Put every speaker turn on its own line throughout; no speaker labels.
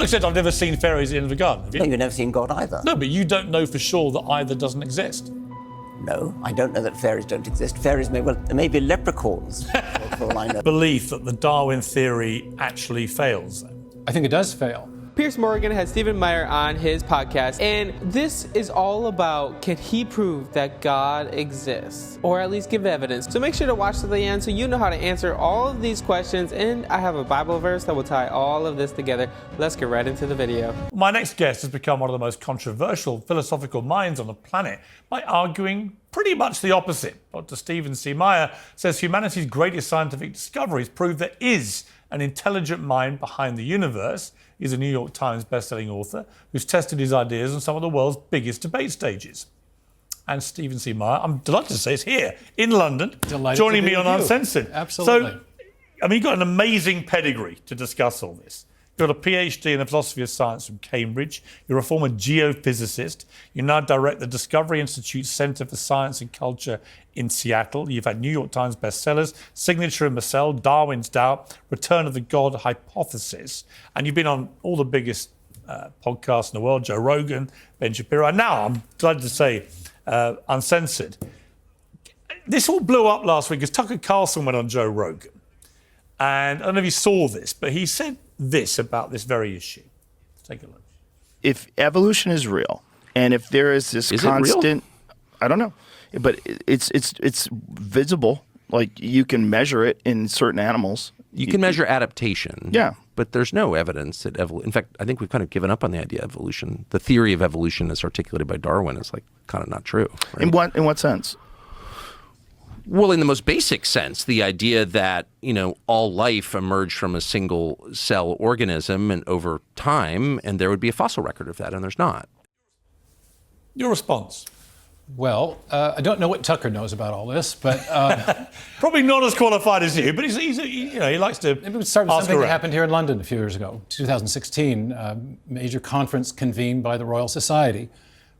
Well, except I've never seen fairies at the end of a garden, have you?
No, you've never seen God either.
No, but you don't know for sure that either doesn't exist.
No, I don't know that fairies don't exist. Fairies there may be leprechauns, for all I know.
Belief that the Darwin theory actually fails.
I think it does fail.
Piers Morgan had Stephen Meyer on his podcast, and this is all about, can he prove that God exists, or at least give evidence? So make sure to watch to the end so you know how to answer all of these questions, and I have a Bible verse that will tie all of this together. Let's get right into the video.
My next guest has become one of the most controversial philosophical minds on the planet by arguing pretty much the opposite. Dr. Stephen C. Meyer says humanity's greatest scientific discoveries prove there is an intelligent mind behind the universe. He's a New York Times bestselling author who's tested his ideas on some of the world's biggest debate stages. And Stephen C. Meyer, I'm delighted to say, is here in London, joining me on Uncensored.
Absolutely.
So, I mean, you've got an amazing pedigree to discuss all this. You've got a PhD in the philosophy of science from Cambridge. You're a former geophysicist. You now direct the Discovery Institute's Center for Science and Culture in Seattle. You've had New York Times bestsellers, Signature and Marcel, Darwin's Doubt, Return of the God Hypothesis. And you've been on all the biggest podcasts in the world, Joe Rogan, Ben Shapiro. And now, I'm delighted to say, Uncensored. This all blew up last week because Tucker Carlson went on Joe Rogan. And I don't know if you saw this, but he said this about this very issue. Let's take a look.
If evolution is real, and if there is this constant, I don't know, but it's visible. Like you can measure it in certain animals.
You can measure adaptation.
Yeah.
But there's no evidence that in fact, I think we've kind of given up on the idea of evolution. The theory of evolution as articulated by Darwin is like kind of not true. Right?
In what sense?
Well, in the most basic sense, the idea that, all life emerged from a single cell organism and over time, and there would be a fossil record of that, and there's not.
Your response?
Well, I don't know what Tucker knows about all this, but
probably not as qualified as you. But he likes to.
Maybe we start with something that happened here in London a few years ago, 2016, major conference convened by the Royal Society,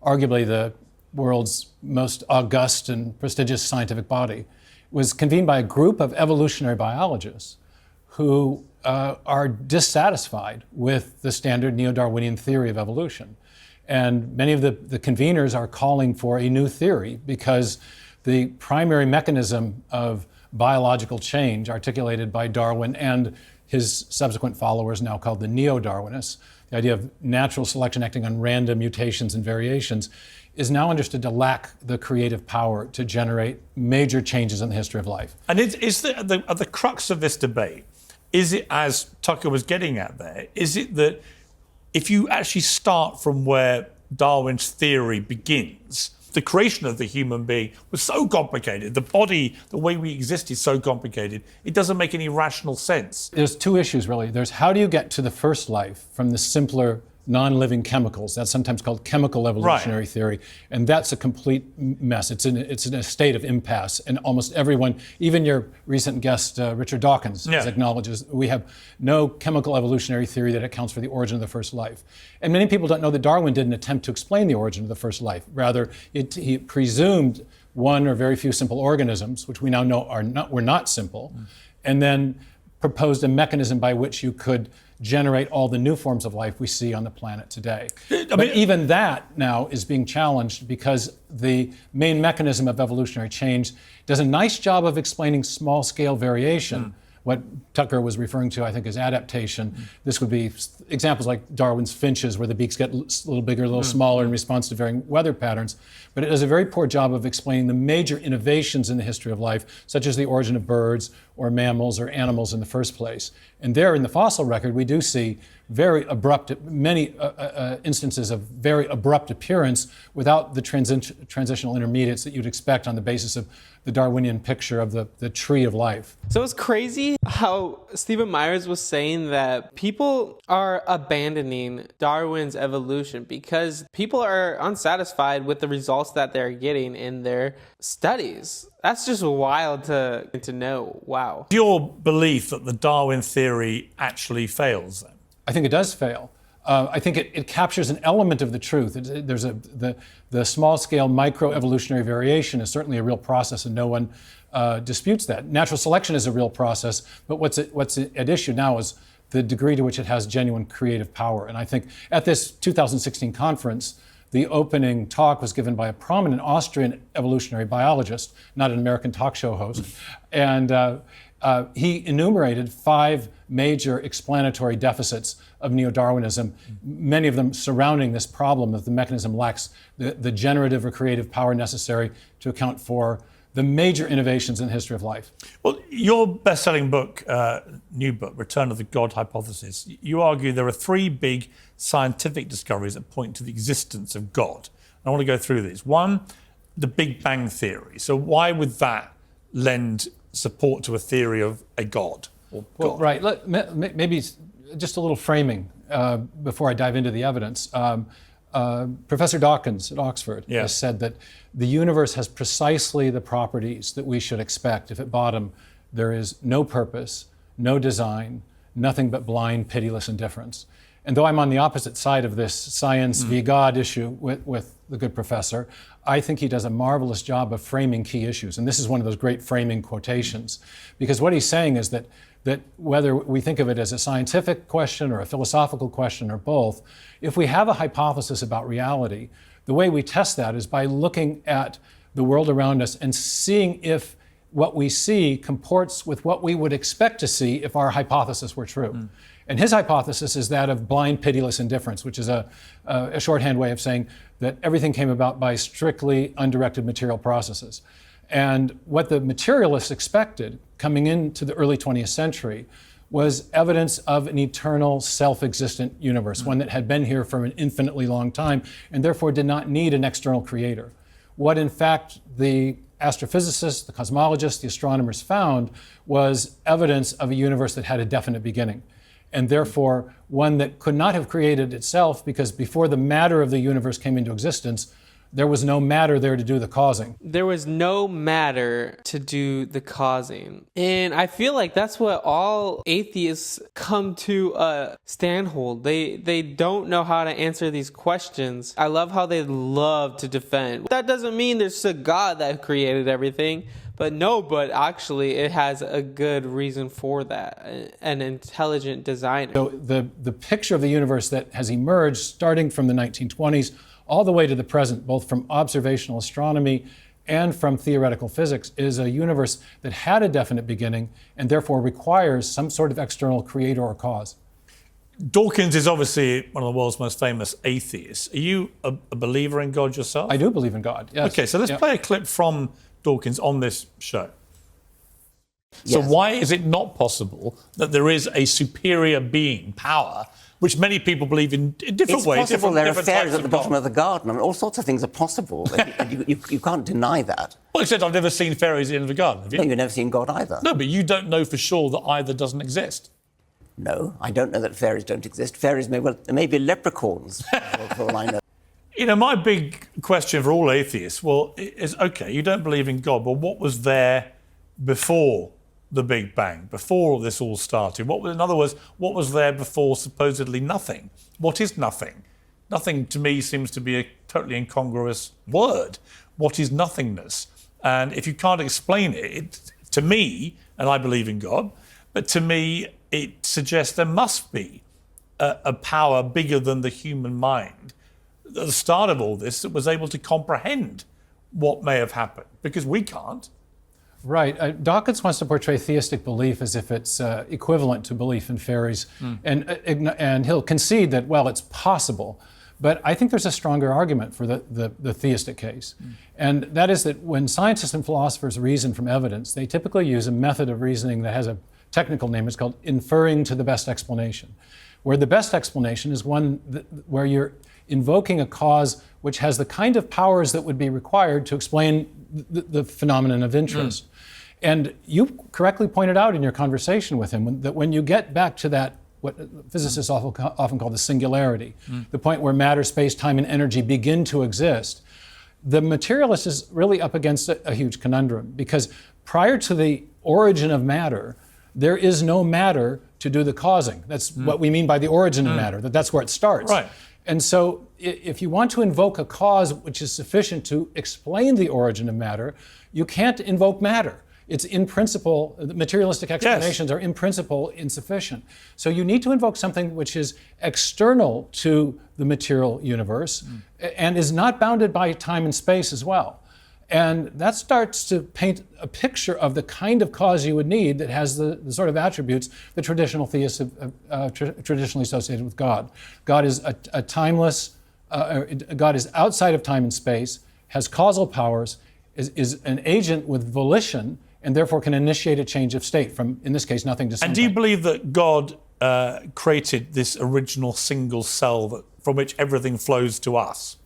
arguably the world's most august and prestigious scientific body, was convened by a group of evolutionary biologists who are dissatisfied with the standard neo-Darwinian theory of evolution. And many of the conveners are calling for a new theory because the primary mechanism of biological change articulated by Darwin and his subsequent followers, now called the neo-Darwinists, the idea of natural selection acting on random mutations and variations, is now understood to lack the creative power to generate major changes in the history of life.
And at the crux of this debate, is it, as Tucker was getting at there, is it that if you actually start from where Darwin's theory begins, the creation of the human being was so complicated, the body, the way we exist is so complicated, it doesn't make any rational sense.
There's two issues, really. There's how do you get to the first life from the simpler non-living chemicals. That's sometimes called chemical evolutionary theory, and that's a complete mess. It's in a state of impasse, and almost everyone, even your recent guest Richard Dawkins, acknowledges we have no chemical evolutionary theory that accounts for the origin of the first life. And many people don't know that Darwin didn't attempt to explain the origin of the first life. Rather, he presumed one or very few simple organisms, which we now know were not simple, and then proposed a mechanism by which you could generate all the new forms of life we see on the planet today. But even that now is being challenged because the main mechanism of evolutionary change does a nice job of explaining small-scale variation. What Tucker was referring to, I think, is adaptation. This would be examples like Darwin's finches, where the beaks get a little bigger, a little smaller in response to varying weather patterns. But it does a very poor job of explaining the major innovations in the history of life, such as the origin of birds or mammals or animals in the first place. And there in the fossil record, we do see very abrupt, many instances of very abrupt appearance without the transitional intermediates that you'd expect on the basis of the Darwinian picture of the tree of life.
So it's crazy how Stephen Myers was saying that people are abandoning Darwin's evolution because people are unsatisfied with the results that they're getting in their studies. That's just wild to know. Wow.
Your belief that the Darwin theory actually fails then?
I think it does fail. I think it captures an element of the truth. There's the small-scale microevolutionary variation is certainly a real process, and no one disputes that. Natural selection is a real process, but what's at issue now is the degree to which it has genuine creative power. And I think at this 2016 conference, the opening talk was given by a prominent Austrian evolutionary biologist, not an American talk show host. And he enumerated 5 major explanatory deficits of neo-Darwinism, many of them surrounding this problem that the mechanism lacks the generative or creative power necessary to account for the major innovations in the history of life.
Well, your best-selling book, new book, Return of the God Hypothesis, you argue there are 3 big scientific discoveries that point to the existence of God. I want to go through these. One, the Big Bang theory. So why would that lend support to a theory of a God? Or God?
Well, right. Maybe just a little framing before I dive into the evidence. Professor Dawkins at Oxford has said that the universe has precisely the properties that we should expect if at bottom there is no purpose, no design, nothing but blind, pitiless indifference. And though I'm on the opposite side of this science v. God issue with the good professor, I think he does a marvelous job of framing key issues. And this is one of those great framing quotations. Because what he's saying is that whether we think of it as a scientific question or a philosophical question or both, if we have a hypothesis about reality, the way we test that is by looking at the world around us and seeing if what we see comports with what we would expect to see if our hypothesis were true. And his hypothesis is that of blind, pitiless indifference, which is a shorthand way of saying that everything came about by strictly undirected material processes. And what the materialists expected coming into the early 20th century was evidence of an eternal, self-existent universe, one that had been here for an infinitely long time and therefore did not need an external creator. What in fact the astrophysicists, the cosmologists, the astronomers found was evidence of a universe that had a definite beginning, and therefore one that could not have created itself because before the matter of the universe came into existence, there was no matter there to do the causing.
There was no matter to do the causing. And I feel like that's what all atheists come to a standhold. They don't know how to answer these questions. I love how they love to defend. That doesn't mean there's a God that created everything. But actually it has a good reason for that, an intelligent designer.
So the picture of the universe that has emerged starting from the 1920s all the way to the present, both from observational astronomy and from theoretical physics, is a universe that had a definite beginning and therefore requires some sort of external creator or cause.
Dawkins is obviously one of the world's most famous atheists. Are you a believer in God yourself?
I do believe in God, yes.
Okay, so let's play a clip from Dawkins on this show.
Yes.
So why is it not possible that there is a superior being, power, which many people believe in different ways?
It's possible there are
different
fairies
types
at the bottom of the garden. I mean, all sorts of things are possible. you can't deny that.
Well, except I've never seen fairies at the end of the garden, have you?
No, you've never seen God either.
No, but you don't know for sure that either doesn't exist.
No, I don't know that fairies don't exist. Fairies may be leprechauns, for all I know.
You know, my big question for all atheists, is, okay, you don't believe in God, but what was there before the Big Bang, before this all started? In other words, what was there before supposedly nothing? What is nothing? Nothing to me seems to be a totally incongruous word. What is nothingness? And if you can't explain it, to me, and I believe in God, but to me, it suggests there must be a power bigger than the human mind at the start of all this that was able to comprehend what may have happened, because we can't.
Right. Dawkins wants to portray theistic belief as if it's equivalent to belief in fairies, and he'll concede that, well, it's possible. But I think there's a stronger argument for the theistic case. And that is that when scientists and philosophers reason from evidence, they typically use a method of reasoning that has a technical name. It's called inferring to the best explanation, where the best explanation is one where you're invoking a cause which has the kind of powers that would be required to explain the phenomenon of interest. And you correctly pointed out in your conversation with him that when you get back to that, what physicists often call the singularity, the point where matter, space, time, and energy begin to exist, the materialist is really up against a huge conundrum, because prior to the origin of matter, there is no matter to do the causing. That's what we mean by the origin of matter, that's where it starts.
Right.
And so if you want to invoke a cause which is sufficient to explain the origin of matter, you can't invoke matter. It's in principle, the materialistic explanations are in principle insufficient. So you need to invoke something which is external to the material universe and is not bounded by time and space as well. And that starts to paint a picture of the kind of cause you would need that has the sort of attributes that traditional theists have traditionally associated with God. God is a timeless, God is outside of time and space, has causal powers, is an agent with volition, and therefore can initiate a change of state from, in this case, nothing to something.
And do you believe that God created this original single cell from which everything flows to us?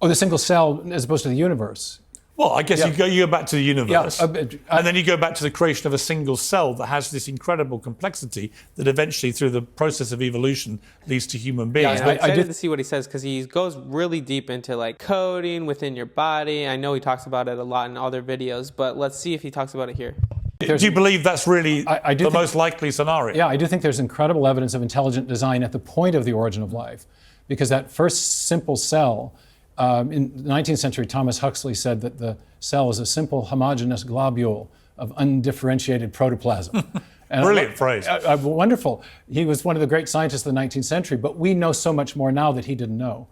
Oh, the single cell as opposed to the universe.
Well, I guess you go back to the universe,
Yeah,
and then you go back to the creation of a single cell that has this incredible complexity that eventually, through the process of evolution, leads to human beings.
Yeah, I'm excited to see what he says, because he goes really deep into like coding within your body. I know he talks about it a lot in other videos, but let's see if he talks about it here.
Do you believe that's really the most likely scenario?
Yeah, I do think there's incredible evidence of intelligent design at the point of the origin of life, because that first simple cell, in the 19th century, Thomas Huxley said that the cell is a simple homogeneous globule of undifferentiated protoplasm. And
Brilliant phrase.
Wonderful. He was one of the great scientists of the 19th century, but we know so much more now that he didn't know.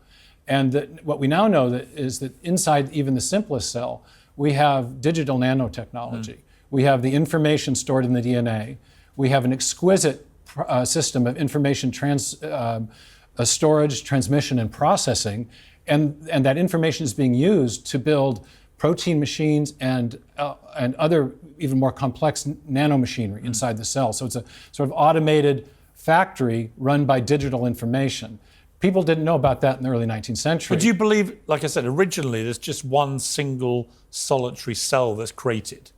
And what we now know is that inside even the simplest cell, we have digital nanotechnology. We have the information stored in the DNA. We have an exquisite system of information storage, transmission, and processing. And that information is being used to build protein machines and other even more complex nanomachinery inside the cell. So it's a sort of automated factory run by digital information. People didn't know about that in the early 19th century.
But do you believe, like I said, originally there's just one single solitary cell that's created?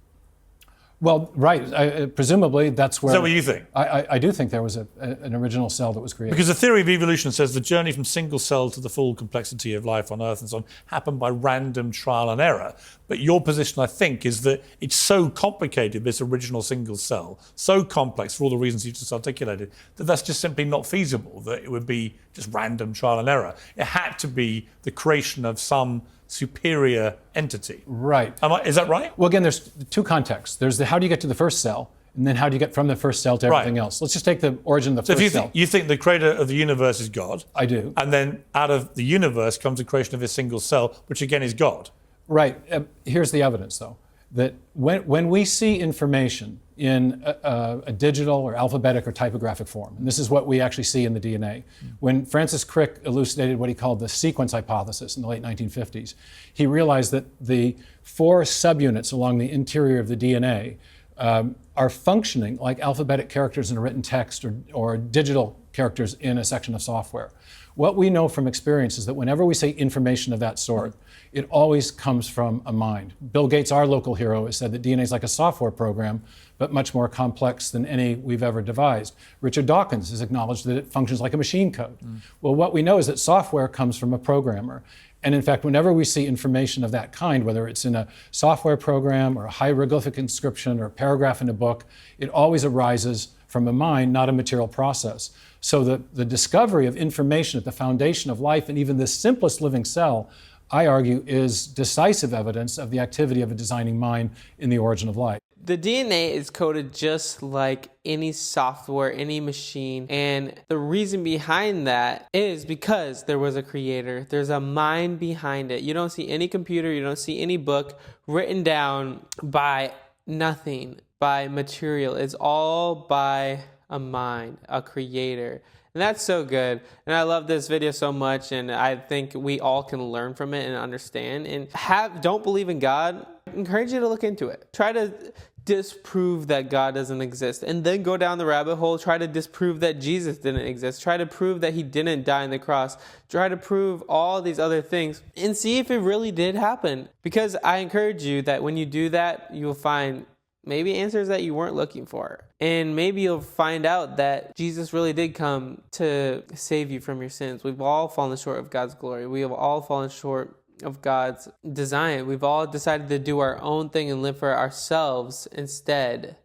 Well, right. Presumably, that's where...
Is that what you think?
I do think there was an original cell that was created.
Because the theory of evolution says the journey from single cell to the full complexity of life on Earth and so on happened by random trial and error. But your position, I think, is that it's so complicated, this original single cell, so complex for all the reasons you just articulated, that that's just simply not feasible, that it would be just random trial and error. It had to be the creation of some superior entity.
Right.
Is that right?
Well, again, there's two contexts. There's the how do you get to the first cell, and then how do you get from the first cell to everything else. Let's just take the origin of the first cell.
You think the creator of the universe is God?
I do.
And then out of the universe comes the creation of a single cell, which again is God.
Right. Here's the evidence, though, that when we see information in a digital or alphabetic or typographic form, and this is what we actually see in the DNA. When Francis Crick elucidated what he called the sequence hypothesis in the late 1950s, he realized that the 4 subunits along the interior of the DNA are functioning like alphabetic characters in a written text or digital characters in a section of software. What we know from experience is that whenever we say information of that sort, it always comes from a mind. Bill Gates, our local hero, has said that DNA is like a software program, but much more complex than any we've ever devised. Richard Dawkins has acknowledged that it functions like a machine code. Well, what we know is that software comes from a programmer. And in fact, whenever we see information of that kind, whether it's in a software program or a hieroglyphic inscription or a paragraph in a book, it always arises from a mind, not a material process. So the discovery of information at the foundation of life and even the simplest living cell, I argue, is decisive evidence of the activity of a designing mind in the origin of life.
The DNA is coded just like any software, any machine. And the reason behind that is because there was a creator. There's a mind behind it. You don't see any computer, you don't see any book written down by nothing, by material. It's all by a mind, a creator. And that's so good. And I love this video so much. And I think we all can learn from it and understand. And don't believe in God. I encourage you to look into it. Try to disprove that God doesn't exist. And then go down the rabbit hole. Try to disprove that Jesus didn't exist. Try to prove that he didn't die on the cross. Try to prove all these other things. And see if it really did happen. Because I encourage you that when you do that, you will find maybe answers that you weren't looking for. And maybe you'll find out that Jesus really did come to save you from your sins. We've all fallen short of God's glory. We have all fallen short of God's design. We've all decided to do our own thing and live for ourselves instead.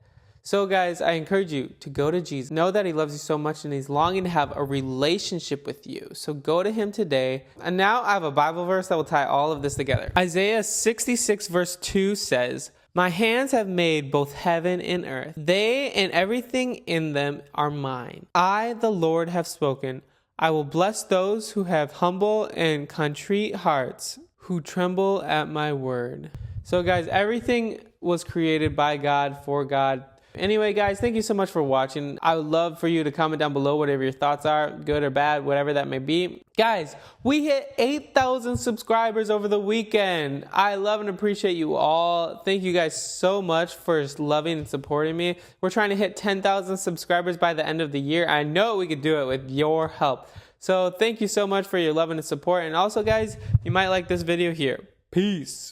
So guys, I encourage you to go to Jesus. Know that he loves you so much and he's longing to have a relationship with you. So go to him today. And now I have a Bible verse that will tie all of this together. Isaiah 66 verse 2 says, My hands have made both heaven and earth. They and everything in them are mine. I, the Lord, have spoken. I will bless those who have humble and contrite hearts, who tremble at my word. So guys, everything was created by God, for God. Anyway, guys, thank you so much for watching. I would love for you to comment down below whatever your thoughts are, good or bad, whatever that may be. Guys, we hit 8,000 subscribers over the weekend. I love and appreciate you all. Thank you guys so much for loving and supporting me. We're trying to hit 10,000 subscribers by the end of the year. I know we could do it with your help. So thank you so much for your love and support. And also, guys, you might like this video here. Peace.